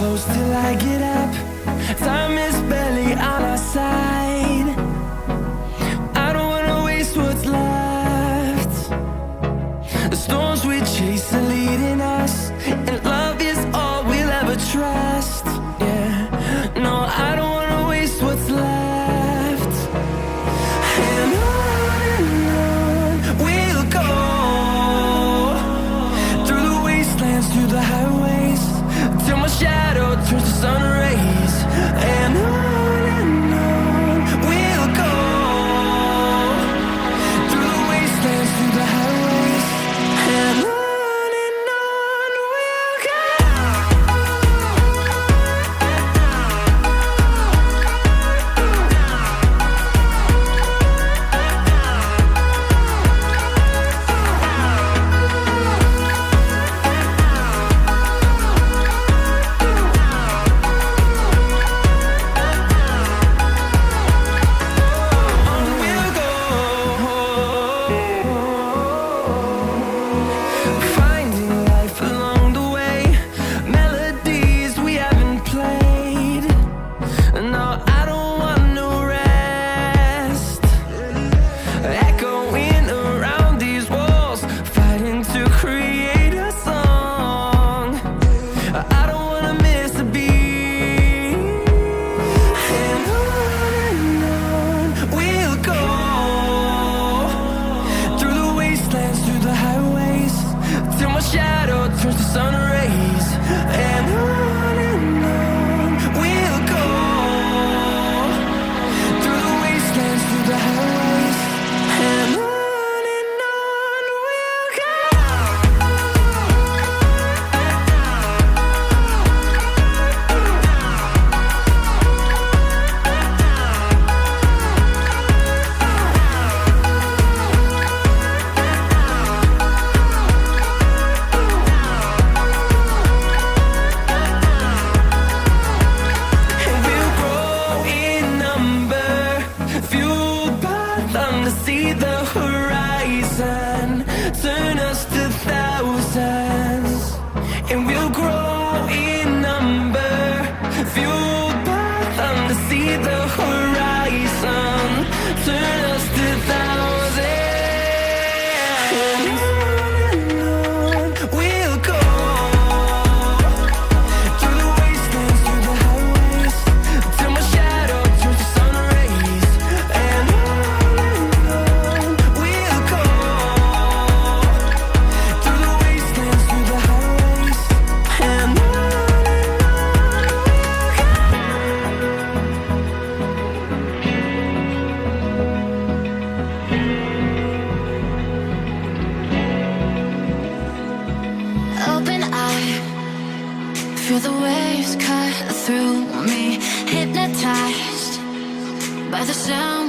close till I get up. Time is barely on our side. I don't wanna waste what's left. The storms we chase are leading us, and love is all we'll ever trust. Yeah, no, I don't wanna waste what's left. And on we'll go, through the wastelands, through the highways, till my shadow turns to sun rays. And on we'll go, through the wastelands, through the highways, and on we'll go. Finding life along the way, melodies we haven't played. No, I don't want no rest. Echoing around these walls, fighting to create a song. I don't wanna miss a beat. And on we'll go, through the wastelands, through the highways, till my shadow turns to sun rays. And on we'll go, through the wastelands, through the highways, and on we'll go. And we'll grow in number, fueled by them to see the horizon, turn us to thousands. And we'll grow in number, fueled by them to see the horizon, turn us to thousands. And on we'll go, through the wastelands, through the highways, till my shadow turns to sun rays. And on we'll go, through the wastelands, through the highways, and on we'll go. Open eye, feel the waves cut through me, hypnotized by the sound